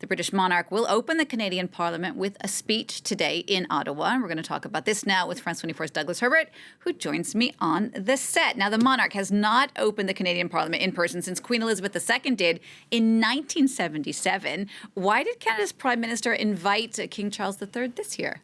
The British monarch will open the Canadian Parliament with a speech today in Ottawa. And we're going to talk about this now with France 24's Douglas Herbert, who joins me on the set. Now, the monarch has not opened the Canadian Parliament in person since Queen Elizabeth II did in 1977. Why did Canada's Prime Minister invite King Charles III this year?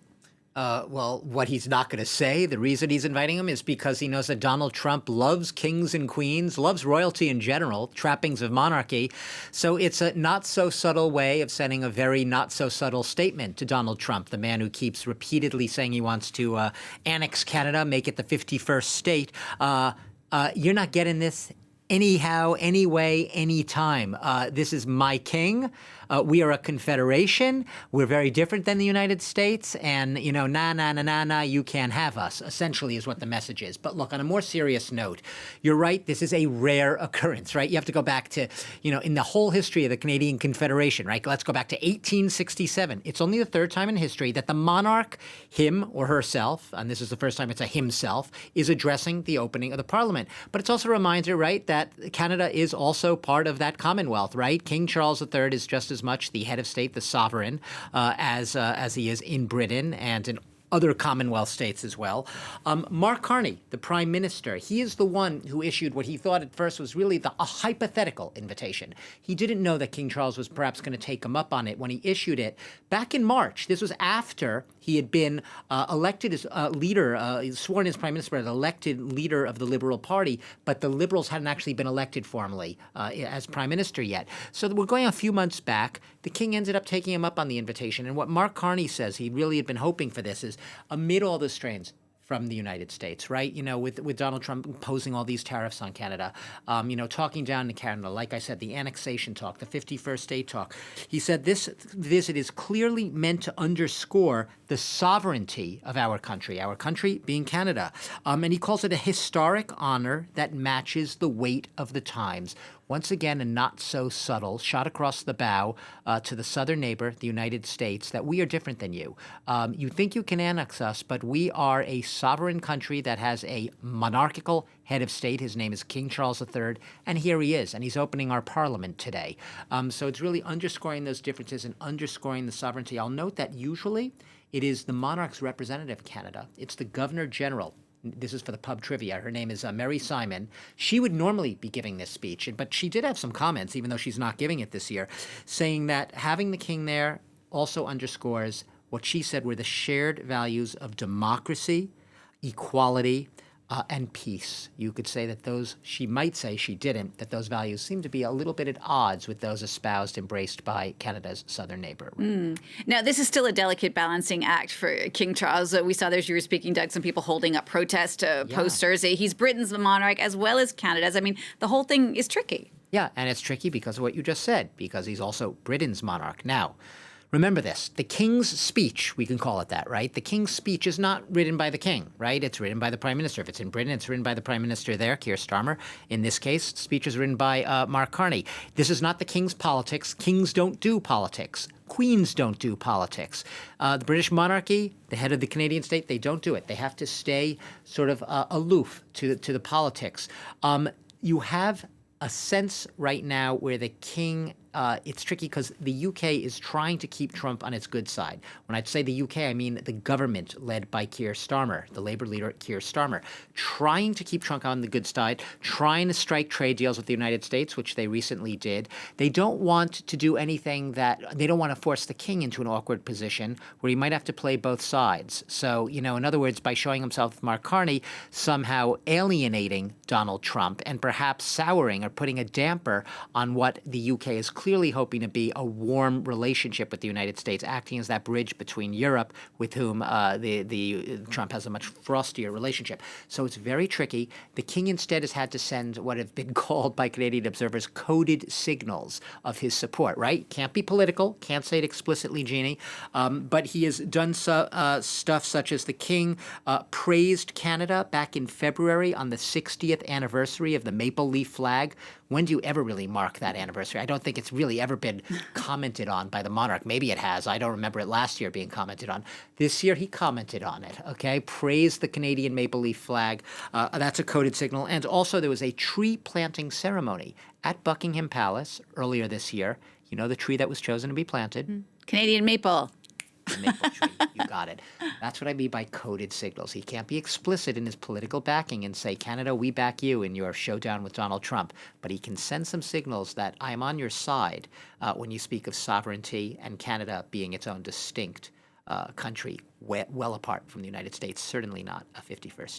Well, what he's not going to say, the reason he's inviting him is because he knows that Donald Trump loves kings and queens, loves royalty in general, trappings of monarchy. So it's a not so subtle way of sending a very not so subtle statement to Donald Trump, the man who keeps repeatedly saying he wants to annex Canada, make it the 51st state. You're not getting this anyhow, anyway, anytime. This is my king. We are a confederation. We're very different than the United States. And, you can't have us, essentially is what the message is. But look, on a more serious note, you're right. This is a rare occurrence, right? You have to go back to, in the whole history of the Canadian Confederation, right? Let's go back to 1867. It's only the third time in history that the monarch, him or herself, and this is the first time it's a himself, is addressing the opening of the Parliament. But it's also a reminder, right, that Canada is also part of that Commonwealth, right? King Charles III is just as much the head of state, the sovereign, as he is in Britain and in other Commonwealth states as well. Mark Carney, the prime minister, he is the one who issued what he thought at first was really a hypothetical invitation. He didn't know that King Charles was perhaps going to take him up on it when he issued it back in March. This was after he had been elected as leader, sworn as prime minister, as elected leader of the Liberal Party, but the Liberals hadn't actually been elected formally as prime minister yet. So we're going a few months back. The king ended up taking him up on the invitation. And what Mark Carney says, he really had been hoping for this, is amid all the strains from the United States, right? With Donald Trump imposing all these tariffs on Canada, talking down to Canada, like I said, the annexation talk, the 51st state talk. He said this visit is clearly meant to underscore the sovereignty of our country being Canada. And he calls it a historic honor that matches the weight of the times. Once again, a not-so-subtle shot across the bow to the southern neighbor, the United States, that we are different than you. You think you can annex us, but we are a sovereign country that has a monarchical head of state. His name is King Charles III, and here he is, and he's opening our parliament today. So it's really underscoring those differences and underscoring the sovereignty. I'll note that usually it is the monarch's representative of Canada. It's the Governor General. This is for the pub trivia. Her name is Mary Simon. She would normally be giving this speech, but she did have some comments, even though she's not giving it this year, saying that having the king there also underscores what she said were the shared values of democracy, equality, and peace. You could say that those, she might say she didn't, that those values seem to be a little bit at odds with those espoused, embraced by Canada's southern neighbor. Now, this is still a delicate balancing act for King Charles. We saw there, as you were speaking, Doug, some people holding up protest posters. He's Britain's monarch as well as Canada's. I mean, the whole thing is tricky. Yeah, and it's tricky because of what you just said, because he's also Britain's monarch. Now, remember this, the king's speech, we can call it that, right? The king's speech is not written by the king, right? It's written by the prime minister. If it's in Britain, it's written by the prime minister there, Keir Starmer. In this case, speech is written by Mark Carney. This is not the king's politics. Kings don't do politics. Queens don't do politics. The British monarchy, the head of the Canadian state, they don't do it. They have to stay sort of aloof to the politics. You have a sense right now where the king, it's tricky because the UK is trying to keep Trump on its good side. When I say the UK, I mean the government led by Keir Starmer, the Labour leader Keir Starmer, trying to keep Trump on the good side, trying to strike trade deals with the United States, which they recently did. They don't want to do anything they don't want to force the king into an awkward position where he might have to play both sides. So, in other words, by showing himself Mark Carney, somehow alienating Donald Trump and perhaps souring or putting a damper on what the UK is clearly hoping to be a warm relationship with the United States, acting as that bridge between Europe, with whom Trump has a much frostier relationship. So it's very tricky. The king instead has had to send what have been called by Canadian observers coded signals of his support, right? Can't be political, can't say it explicitly, Jeannie, but he has done stuff such as the king praised Canada back in February on the 60th anniversary of the maple leaf flag. When do you ever really mark that anniversary? I don't think it's really ever been commented on by the monarch. Maybe it has. I don't remember it last year being commented on. This year he commented on it, okay? Praised the Canadian maple leaf flag. That's a coded signal. And also there was a tree planting ceremony at Buckingham Palace earlier this year. You know the tree that was chosen to be planted? Canadian maple. The maple tree. You got it. That's what I mean by coded signals. He can't be explicit in his political backing and say, Canada, we back you in your showdown with Donald Trump. But he can send some signals that I'm on your side when you speak of sovereignty and Canada being its own distinct country, well apart from the United States, certainly not a 51st